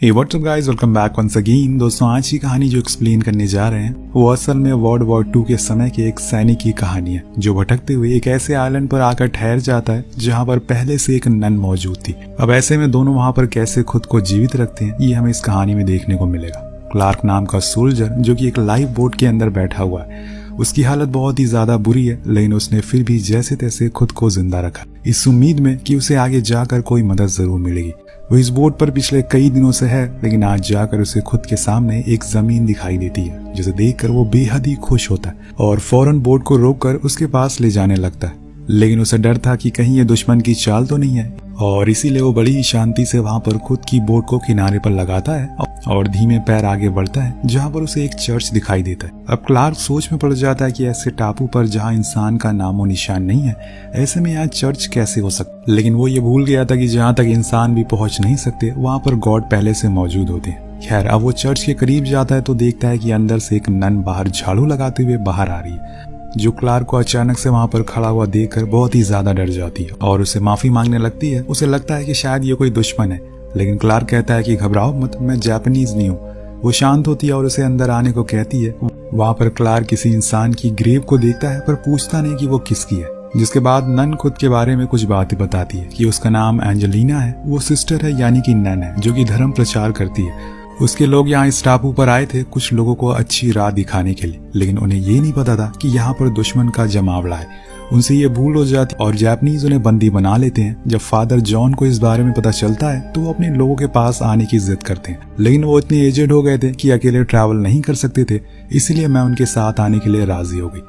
हे what's up guys, welcome back once again. दोस्तों, आज की कहानी जो एक्सप्लेन करने जा रहे हैं वो असल में वर्ल्ड वॉर 2 के समय के एक सैनिक की कहानी है जो भटकते हुए एक ऐसे आइलैंड पर आकर ठहर जाता है जहां पर पहले से एक नन मौजूद थी। अब ऐसे में दोनों वहां पर कैसे खुद को जीवित रखते हैं ये हमें इस कहानी में देखने को मिलेगा। क्लार्क नाम का सोल्जर जो कि एक लाइफ बोट के अंदर बैठा हुआ है, उसकी हालत बहुत ही ज्यादा बुरी है, लेकिन उसने फिर भी जैसे तैसे खुद को जिंदा रखा, इस उम्मीद में कि उसे आगे जाकर कोई मदद जरूर मिलेगी। वो इस बोट पर पिछले कई दिनों से है, लेकिन आज जाकर उसे खुद के सामने एक जमीन दिखाई देती है जिसे देखकर वो बेहद ही खुश होता है और फौरन बोट को रोककर उसके पास ले जाने लगता है। लेकिन उसे डर था कि कहीं ये दुश्मन की चाल तो नहीं है, और इसीलिए वो बड़ी ही शांति से वहां पर खुद की बोट को किनारे पर लगाता है और धीमे पैर आगे बढ़ता है जहां पर उसे एक चर्च दिखाई देता है। अब क्लार्क सोच में पड़ जाता है कि ऐसे टापू पर जहां इंसान का नामो निशान नहीं है, ऐसे में यहाँ चर्च कैसे हो सकता। लेकिन वो ये भूल गया था कि जहां तक इंसान भी पहुंच नहीं सकते वहां पर गॉड पहले से मौजूद होते हैं। खैर, अब वो चर्च के करीब जाता है तो देखता है कि अंदर से एक नन बाहर झाड़ू लगाते हुए बाहर आ रही है, जो क्लार्क को अचानक से वहां पर खड़ा हुआ देखकर बहुत ही ज्यादा डर जाती है और उसे माफी मांगने लगती है। उसे लगता है कि शायद ये कोई दुश्मन है, लेकिन क्लार्क कहता है कि घबराओ मत, मैं जापानीज नहीं हूँ। वो शांत होती है और उसे अंदर आने को कहती है। वहां पर क्लार्क किसी इंसान की ग्रेव को देखता है पर पूछता नहीं कि वो किसकी है, जिसके बाद नन खुद के बारे में कुछ बातें बताती है कि उसका नाम एंजेलिना है, वो सिस्टर है यानी कि नन है जो कि धर्म प्रचार करती है। उसके लोग यहाँ इस टापू पर आए थे कुछ लोगों को अच्छी राह दिखाने के लिए, लेकिन उन्हें ये नहीं पता था कि यहाँ पर दुश्मन का जमावड़ा है। उनसे ये भूल हो जाती और जापानीज उन्हें बंदी बना लेते हैं। जब फादर जॉन को इस बारे में पता चलता है तो वो अपने लोगों के पास आने की जिद करते हैं, लेकिन वो इतने एजेड हो गए थे कि अकेले ट्रैवल नहीं कर सकते थे, इसलिए मैं उनके साथ आने के लिए राजी हो गई।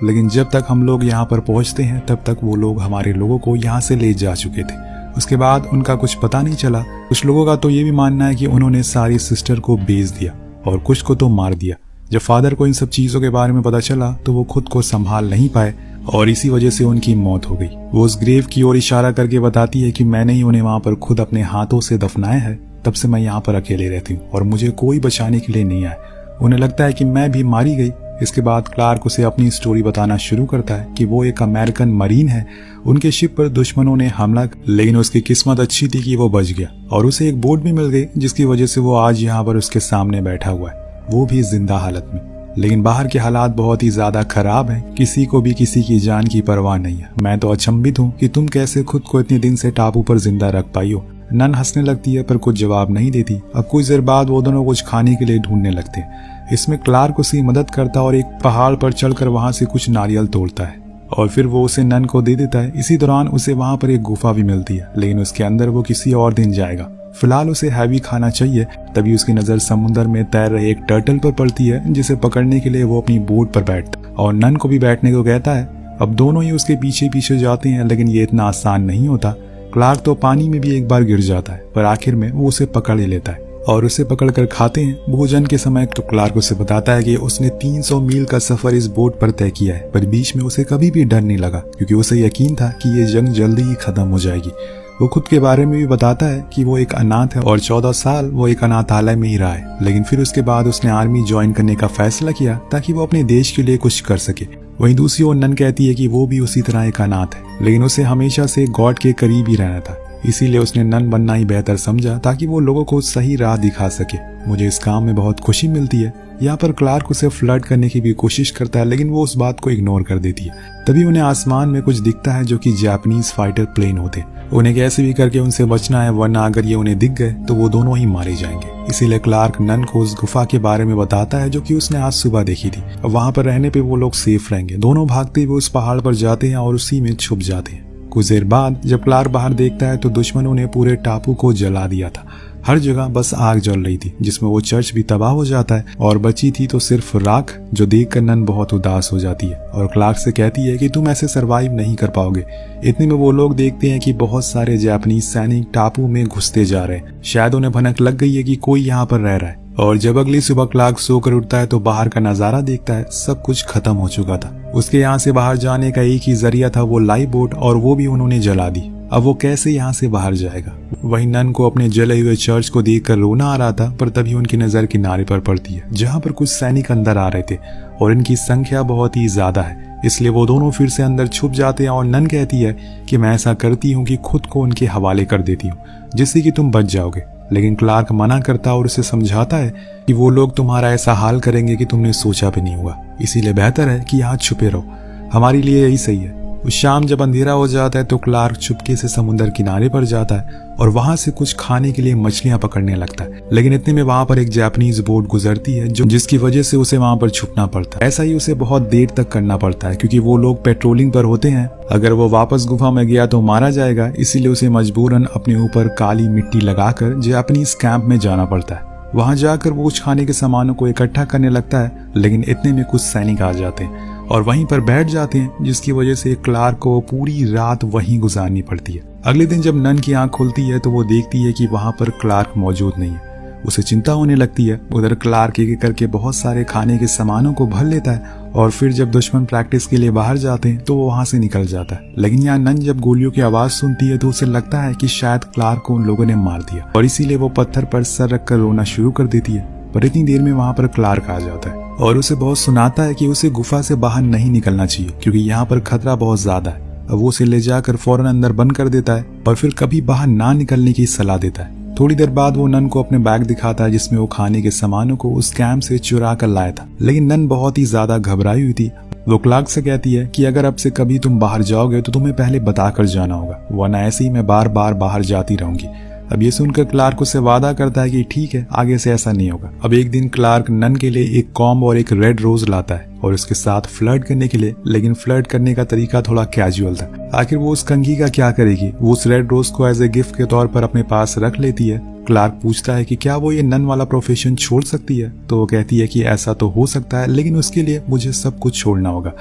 लेकिन जब तक हम लोग यहाँ पर पहुंचते हैं तब तक वो लोग हमारे लोगों को यहाँ से ले जा चुके थे। उसके बाद उनका कुछ पता नहीं चला। कुछ लोगों का तो ये भी मानना है कि उन्होंने सारी सिस्टर को बेच दिया और कुछ को तो मार दिया। जब फादर को इन सब चीजों के बारे में पता चला तो वो खुद को संभाल नहीं पाए और इसी वजह से उनकी मौत हो गई। वो उस ग्रेव की ओर इशारा करके बताती है कि मैंने ही उन्हें वहां पर खुद अपने हाथों से दफनाया है, तब से मैं यहाँ पर अकेले रहती हूँ और मुझे कोई बचाने के लिए नहीं आया। उन्हें लगता है कि मैं भी मारी गई। इसके बाद क्लार्क उसे अपनी स्टोरी बताना शुरू करता है कि वो एक अमेरिकन मरीन है, उनके शिप पर दुश्मनों ने हमला, लेकिन उसकी किस्मत अच्छी थी कि वो बच गया और उसे एक बोट भी मिल गई जिसकी वजह से वो आज यहाँ पर उसके सामने बैठा हुआ है, वो भी जिंदा हालत में। लेकिन बाहर के हालात बहुत ही ज्यादा खराब हैं, किसी को भी किसी की जान की परवाह नहीं है। मैं तो अचंभित हूँ कि तुम कैसे खुद को इतने दिन से टापू पर जिंदा रख पाई हो। नन हंसने लगती है पर कुछ जवाब नहीं देती। अब कुछ देर बाद वो दोनों कुछ खाने के लिए ढूंढने लगते हैं। इसमें क्लार्क उसकी मदद करता और एक पहाड़ पर चढ़कर वहां से कुछ नारियल तोड़ता है और फिर वो उसे नन को दे देता है। इसी दौरान उसे वहां पर एक गुफा भी मिलती है, लेकिन उसके अंदर वो किसी और दिन जाएगा। फिलहाल उसे हैवी खाना चाहिए। तभी उसकी नजर समुद्र में तैर रहे एक टर्टल पर पड़ती है, जिसे पकड़ने के लिए वो अपनी बोट पर बैठता और नन को भी बैठने को कहता है। अब दोनों ही उसके पीछे पीछे जाते हैं, लेकिन ये इतना आसान नहीं होता। क्लार्क तो पानी में भी एक बार गिर जाता है, पर आखिर में वो उसे पकड़ ही लेता है और उसे पकड़कर खाते हैं। भोजन के समय तो क्लार्क उसे बताता है कि उसने 300 मील का सफर इस बोट पर तय किया है, पर बीच में उसे कभी भी डर नहीं लगा क्योंकि उसे यकीन था कि ये जंग जल्दी ही खत्म हो जाएगी। वो खुद के बारे में भी बताता है कि वो एक अनाथ है और 14 साल वो एक अनाथालय में ही रहा है, लेकिन फिर उसके बाद उसने आर्मी ज्वाइन करने का फैसला किया ताकि वो अपने देश के लिए कुछ कर सके। वहीं दूसरी ओर नन कहती है कि वो भी उसी तरह एक अनाथ है, लेकिन उसे हमेशा से गॉड के करीब ही रहना था, इसीलिए उसने नन बनना ही बेहतर समझा ताकि वो लोगों को सही राह दिखा सके। मुझे इस काम में बहुत खुशी मिलती है। यहाँ पर क्लार्क उसे फ्लर्ट करने की भी कोशिश करता है, लेकिन वो उस बात को इग्नोर कर देती है। तभी उन्हें आसमान में कुछ दिखता है जो कि जापानीज फाइटर प्लेन होते। उन्हें कैसे भी करके उनसे बचना है, वरना अगर ये उन्हें दिख गए तो वो दोनों ही मारे जाएंगे। इसीलिए क्लार्क नन को उस गुफा के बारे में बताता है जो कि उसने आज सुबह देखी थी। वहां पर रहने पे वो लोग सेफ रहेंगे। दोनों भागते हुए उस पहाड़ पर जाते हैं और उसी में छुप जाते हैं। कुछ देर बाद जब क्लार्क बाहर देखता है तो दुश्मनों ने पूरे टापू को जला दिया था। हर जगह बस आग जल रही थी, जिसमें वो चर्च भी तबाह हो जाता है और बची थी तो सिर्फ राख, जो देखकर नन बहुत उदास हो जाती है और क्लार्क से कहती है कि तुम ऐसे सरवाइव नहीं कर पाओगे। इतने में वो लोग देखते हैं कि बहुत सारे जापानीज सैनिक टापू में घुसते जा रहे हैं। शायद उन्हें भनक लग गई है कि कोई यहाँ पर रह रहा है, और जब अगली सुबह क्लार्क सोकर उठता है तो बाहर का नजारा देखता है। सब कुछ खत्म हो चुका था। उसके यहाँ से बाहर जाने का एक ही जरिया था, वो लाइफ बोट, और वो भी उन्होंने जला दी। अब वो कैसे यहाँ से बाहर जाएगा। वहीं नन को अपने जले हुए चर्च को देखकर रोना आ रहा था, पर तभी उनकी नजर किनारे पर पड़ती है जहाँ पर कुछ सैनिक अंदर आ रहे थे और इनकी संख्या बहुत ही ज्यादा है, इसलिए वो दोनों फिर से अंदर छुप जाते हैं और नन कहती है कि मैं ऐसा करती हूँ कि खुद को उनके हवाले कर देती हूँ जिससे कि तुम बच जाओगे। लेकिन क्लार्क मना करता और उसे समझाता है कि वो लोग तुम्हारा ऐसा हाल करेंगे कि तुमने सोचा भी नहीं होगा, इसीलिए बेहतर है कि यहाँ छुपे रहो, हमारे लिए यही सही है। उस शाम जब अंधेरा हो जाता है तो क्लार्क चुपके से समुद्र किनारे पर जाता है और वहां से कुछ खाने के लिए मछलियां पकड़ने लगता है। लेकिन इतने में वहां पर एक जापानीज बोट गुजरती है जिसकी वजह से उसे वहां पर छुपना पड़ता है। ऐसा ही उसे बहुत देर तक करना पड़ता है क्योंकि वो लोग पेट्रोलिंग पर होते हैं, अगर वो वापस गुफा में गया तो मारा जाएगा, इसीलिए उसे मजबूरन अपने ऊपर काली मिट्टी लगाकर जापानीज कैंप में जाना पड़ता है। वहां जाकर वो कुछ खाने के सामानों को इकट्ठा करने लगता है, लेकिन इतने में कुछ सैनिक आ जाते हैं और वहीं पर बैठ जाते हैं, जिसकी वजह से क्लार्क को पूरी रात वहीं गुजारनी पड़ती है। अगले दिन जब नन की आंख खुलती है तो वो देखती है कि वहां पर क्लार्क मौजूद नहीं है। उसे चिंता होने लगती है। उधर क्लार्क एक एक करके बहुत सारे खाने के सामानों को भर लेता है और फिर जब दुश्मन प्रैक्टिस के लिए बाहर जाते हैं तो वो वहां से निकल जाता है। लेकिन यहाँ नन जब गोलियों की आवाज सुनती है तो उसे लगता है कि शायद क्लार्क को उन लोगों ने मार दिया और इसीलिए वो पत्थर पर सर रखकर रोना शुरू कर देती है। पर इतनी देर में वहां पर क्लार्क आ जाता है और उसे बहुत सुनाता है कि उसे गुफा से बाहर नहीं निकलना चाहिए क्योंकि यहाँ पर खतरा बहुत ज्यादा है। अब वो उसे ले जाकर फौरन अंदर बंद कर देता है और फिर कभी बाहर ना निकलने की सलाह देता है। थोड़ी देर बाद वो नन को अपने बैग दिखाता है जिसमें वो खाने के सामानों को उस कैंप से चुरा कर लाया था। लेकिन नन बहुत ही ज्यादा घबराई हुई थी। वो क्लार्क से कहती है कि अगर अब से कभी तुम बाहर जाओगे तो तुम्हें पहले बताकर जाना होगा, वरना ऐसे ही मैं बार बार बाहर जाती रहूंगी। अब ये सुनकर क्लार्क उससे वादा करता है कि ठीक है, आगे से ऐसा नहीं होगा। अब एक दिन क्लार्क नन के लिए एक कॉम्ब और एक रेड रोज लाता है और उसके साथ फ्लर्ट करने के लिए, लेकिन फ्लर्ट करने का तरीका थोड़ा कैजुअल था। आखिर वो उस कंघी का क्या करेगी? वो उस रेड रोज को एज ए गिफ्ट के तौर पर अपने पास रख लेती है। क्लार्क पूछता है कि क्या वो ये नन वाला प्रोफेशन छोड़ सकती है, तो वो कहती है कि ऐसा तो हो सकता है, लेकिन उसके लिए मुझे सब कुछ छोड़ना होगा।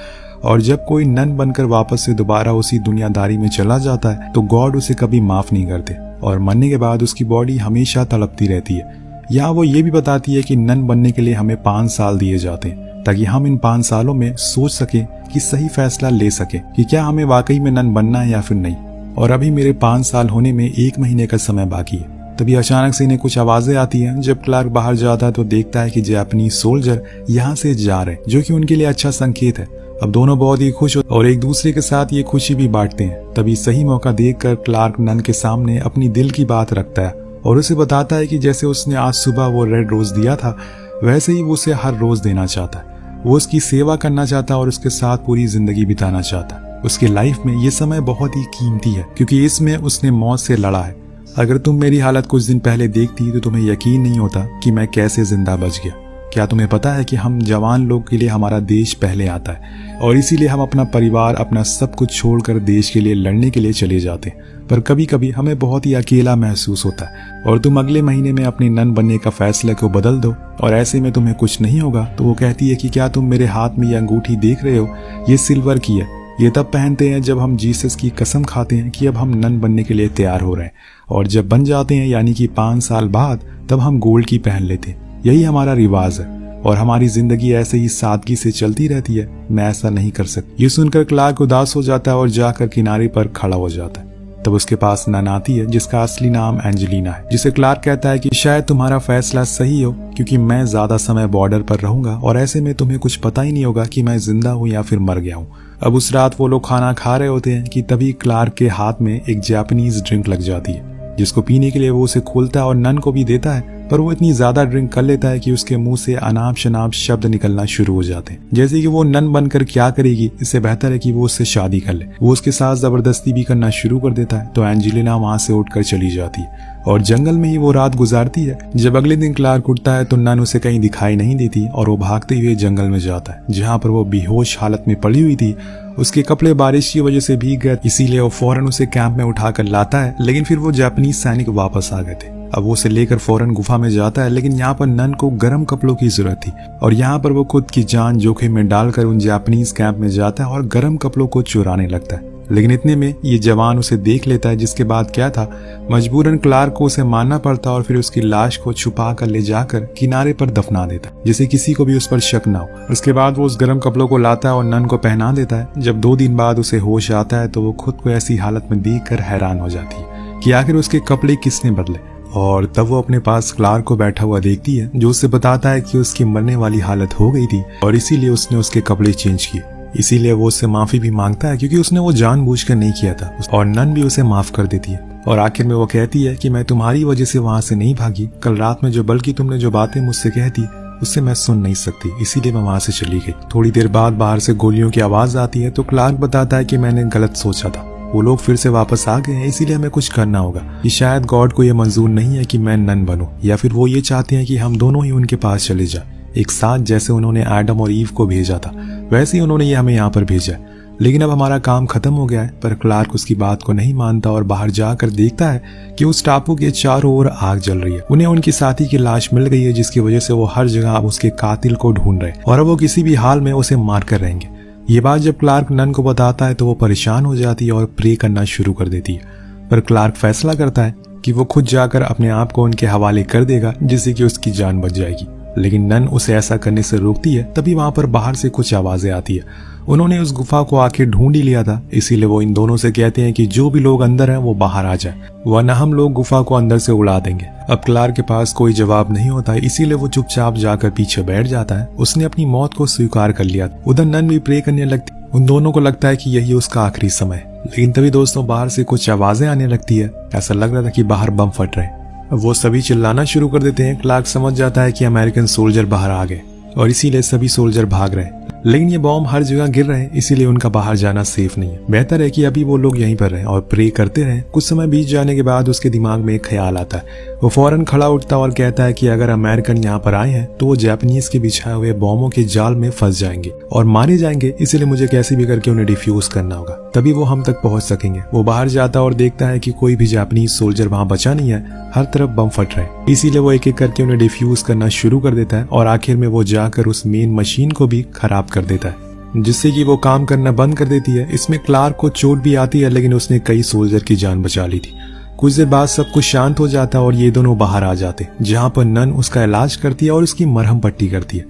और जब कोई नन बनकर वापस से दोबारा उसी दुनियादारी में चला जाता है तो गॉड उसे कभी माफ नहीं करते और मरने के बाद उसकी बॉडी हमेशा तड़पती रहती है। यहाँ वो ये भी बताती है कि नन बनने के लिए हमें 5 साल दिए जाते हैं ताकि हम इन 5 सालों में सोच सकें कि सही फैसला ले सकें कि क्या हमें वाकई में नन बनना है या फिर नहीं। और अभी मेरे 5 साल होने में 1 महीने का समय बाकी है। तभी अचानक से इन्हें कुछ आवाजें आती हैं। जब क्लार्क बाहर जाता है तो देखता है कि जापानीज सोल्जर यहाँ से जा रहे हैं, जो कि उनके लिए अच्छा संकेत है। अब दोनों बहुत ही खुश और एक दूसरे के साथ ये खुशी भी बांटते हैं। तभी सही मौका देखकर क्लार्क नन के सामने अपनी दिल की बात रखता है और उसे बताता है कि जैसे उसने आज सुबह वो रेड रोज दिया था वैसे ही वो उसे हर रोज देना चाहता है। वो उसकी सेवा करना चाहता है और उसके साथ पूरी जिंदगी बिताना चाहता है। उसकी लाइफ में ये समय बहुत ही कीमती है क्योंकि इसमें उसने मौत से लड़ा है। अगर तुम मेरी हालत कुछ दिन पहले देखती तो तुम्हें यकीन नहीं होता कि मैं कैसे जिंदा बच गया। क्या तुम्हें पता है कि हम जवान लोग के लिए हमारा देश पहले आता है और इसीलिए हम अपना परिवार, अपना सब कुछ छोड़कर देश के लिए लड़ने के लिए चले जाते हैं। पर कभी कभी हमें बहुत ही अकेला महसूस होता है और तुम अगले महीने में अपनी नन बनने का फैसला को बदल दो और ऐसे में तुम्हें कुछ नहीं होगा। तो वो कहती है कि क्या तुम मेरे हाथ में ये अंगूठी देख रहे हो, ये सिल्वर की है। ये तब पहनते हैं जब हम जीसस की कसम खाते हैं कि अब हम नन बनने के लिए तैयार हो रहे हैं, और जब बन जाते हैं यानी कि 5 साल बाद तब हम गोल्ड की पहन लेते हैं। यही हमारा रिवाज है और हमारी जिंदगी ऐसे ही सादगी से चलती रहती है। मैं ऐसा नहीं कर सकती। ये सुनकर क्लार्क उदास हो जाता है और जाकर किनारे पर खड़ा हो जाता है। तब उसके पास नन आती है जिसका असली नाम एंजेलिना है, जिसे क्लार्क कहता है कि शायद तुम्हारा फैसला सही हो क्योंकि मैं ज्यादा समय बॉर्डर पर रहूंगा और ऐसे में तुम्हें कुछ पता ही नहीं होगा कि मैं जिंदा हूँ या फिर मर गया हूँ। अब उस रात वो लोग खाना खा रहे होते हैं कि तभी क्लार्क के हाथ में एक जापानीज ड्रिंक लग जाती है जिसको पीने के लिए वो उसे खोलता है और नन को भी देता है। पर वो इतनी ज्यादा ड्रिंक कर लेता है कि उसके मुंह से अनाप शनाप शब्द निकलना शुरू हो जाते हैं, जैसे कि वो नन बनकर क्या करेगी, इससे बेहतर है कि वो उससे शादी कर ले। वो उसके साथ जबरदस्ती भी करना शुरू कर देता है। तो एंजेलिना वहां से उठकर चली जाती है और जंगल में ही वो रात गुजारती है। जब अगले दिन क्लार्क उठता है तो नन उसे कहीं दिखाई नहीं देती और वो भागते हुए जंगल में जाता है जहाँ पर वो बेहोश हालत में पड़ी हुई थी। उसके कपड़े बारिश की वजह से भीग गए, इसीलिए वो फौरन उसे कैंप में उठाकर लाता है। लेकिन फिर वो जापानीज सैनिक वापस आ गए थे। अब वो उसे लेकर फौरन गुफा में जाता है, लेकिन यहाँ पर नन को गर्म कपड़ों की जरूरत थी और यहाँ पर वो खुद की जान जोखिम में डालकर उन जापानीज कैंप में जाता है और गर्म कपड़ों को चुराने लगता है। लेकिन इतने में ये जवान उसे देख लेता है, जिसके बाद क्या था, मजबूरन क्लार्क को उसे मारना पड़ता और फिर उसकी लाश को छुपा कर ले जाकर किनारे पर दफना देता, जिससे किसी को भी उस पर शक ना हो। उसके बाद वो उस गर्म कपड़ों को लाता है और नन को पहना देता है। जब 2 दिन बाद उसे होश आता है तो वो खुद को ऐसी हालत में देखकर हैरान हो जाती है कि आखिर उसके कपड़े किसने बदले। और तब वो अपने पास क्लार्क को बैठा हुआ देखती है जो उसे बताता है कि उसकी मरने वाली हालत हो गई थी और इसीलिए उसने उसके कपड़े चेंज किए। इसीलिए वो उससे माफी भी मांगता है क्योंकि उसने वो जानबूझकर नहीं किया था और नन भी उसे माफ कर देती है। और आखिर में वो कहती है कि मैं तुम्हारी वजह से वहां से नहीं भागी, कल रात में बल्कि तुमने जो बातें मुझसे कह दी उससे मैं सुन नहीं सकती, इसीलिए मैं वहां से चली गई। थोड़ी देर बाद बाहर से गोलियों की आवाज आती है तो क्लार्क बताता है कि मैंने गलत सोचा था, वो लोग फिर से वापस आ गए हैं, इसीलिए हमें कुछ करना होगा। कि शायद गॉड को ये मंजूर नहीं है कि मैं नन बनूं, या फिर वो ये चाहते हैं कि हम दोनों ही उनके पास चले जाएं एक साथ, जैसे उन्होंने एडम और ईव को भेजा था वैसे ही उन्होंने ये हमें यहाँ पर भेजा है। लेकिन अब हमारा काम खत्म हो गया है। पर क्लार्क उसकी बात को नहीं मानता और बाहर जाकर देखता है कि उस टापू के चारों ओर आग जल रही है। उन्हें उनकी साथी की लाश मिल गई है, जिसकी वजह से वो हर जगह अब उसके कातिल को ढूंढ रहे हैं और अब वो किसी भी हाल में उसे मार कर रहेंगे। ये बात जब क्लार्क नन को बताता है तो वो परेशान हो जाती है और प्रे करना शुरू कर देती है। पर क्लार्क फैसला करता है कि वो खुद जाकर अपने आप को उनके हवाले कर देगा, जिससे कि उसकी जान बच जाएगी। लेकिन नन उसे ऐसा करने से रोकती है। तभी वहां पर बाहर से कुछ आवाजें आती है। उन्होंने उस गुफा को आखिर ढूंढ ही लिया था, इसीलिए वो इन दोनों से कहते हैं कि जो भी लोग अंदर हैं वो बाहर आ जाए, वरना हम लोग गुफा को अंदर से उड़ा देंगे। अब क्लार्क के पास कोई जवाब नहीं होता, इसीलिए वो चुपचाप जाकर पीछे बैठ जाता है। उसने अपनी मौत को स्वीकार कर लिया। उधर नन भी प्रे करने लगती। उन दोनों को लगता है कि यही उसका आखिरी समय है। लेकिन तभी दोस्तों बाहर से कुछ आवाजें आने लगती है। ऐसा लग रहा था कि बाहर बम फट रहे। वो सभी चिल्लाना शुरू कर देते हैं। क्लार्क समझ जाता है कि अमेरिकन सोल्जर बाहर आ गए और इसीलिए सभी सोल्जर भाग रहे हैं। लेकिन ये बॉम्ब हर जगह गिर रहे हैं, इसीलिए उनका बाहर जाना सेफ नहीं है। बेहतर है कि अभी वो लोग यहीं पर रहें और प्रे करते रहें। कुछ समय बीत जाने के बाद उसके दिमाग में एक ख्याल आता है। वो फौरन खड़ा उठता और कहता है कि अगर अमेरिकन यहाँ पर आए हैं तो वो जापानीज के बिछाए हुए बॉम्बों के जाल में फंस जाएंगे और मारे जाएंगे, इसीलिए मुझे कैसे भी करके उन्हें डिफ्यूज करना होगा, तभी वो हम तक पहुंच सकेंगे। वो बाहर जाता और देखता है कि कोई भी जापानीज सोल्जर वहां बचा नहीं है, हर तरफ बम फट रहे हैं। इसीलिए वो एक एक करके उन्हें डिफ्यूज करना शुरू कर देता है और आखिर में वो जाकर उस मेन मशीन को भी खराब कर देता है, जिससे कि वो काम करना बंद कर देती है। इसमें क्लार्क को चोट भी आती है, लेकिन उसने कई सोल्जर की जान बचा ली थी। कुछ देर बाद सब कुछ शांत हो जाता है और ये दोनों बाहर आ जाते, जहां पर नन उसका इलाज करती है और उसकी मरहम पट्टी करती है।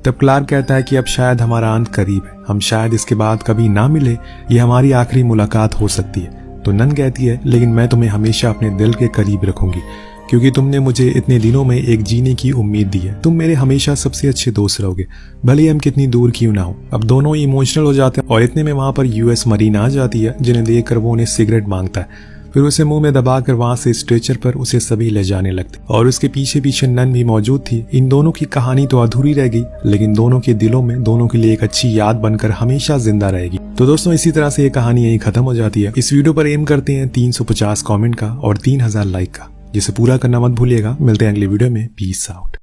तब क्लार्क कहता है कि अब शायद हमारा अंत करीब है, हम शायद इसके बाद कभी ना मिले, ये हमारी आखिरी मुलाकात हो सकती है। तो नन कहती है, लेकिन मैं तुम्हें हमेशा अपने दिल के करीब रखूंगी, क्योंकि तुमने मुझे इतने दिनों में एक जीने की उम्मीद दी है। तुम मेरे हमेशा सबसे अच्छे दोस्त रहोगे, भले ही हम कितनी दूर क्यों ना हो। अब दोनों इमोशनल हो जाते हैं और इतने में वहां पर यूएस मरीन आ जाती है, जिन्हें देखकर वो उन्हें सिगरेट मांगता है। फिर उसे मुंह में दबाकर वहां से स्ट्रेचर पर उसे सभी ले जाने लगते और उसके पीछे पीछे नन भी मौजूद थी। इन दोनों की कहानी तो अधूरी रह गई, लेकिन दोनों के दिलों में दोनों के लिए एक अच्छी याद बनकर हमेशा जिंदा रहेगी। तो दोस्तों इसी तरह से ये कहानी यहीं खत्म हो जाती है। इस वीडियो पर एम करते हैं 350 कमेंट का और 3000 लाइक का, जिसे पूरा करना मत भूलिएगा। मिलते हैं अगले वीडियो में। Peace out.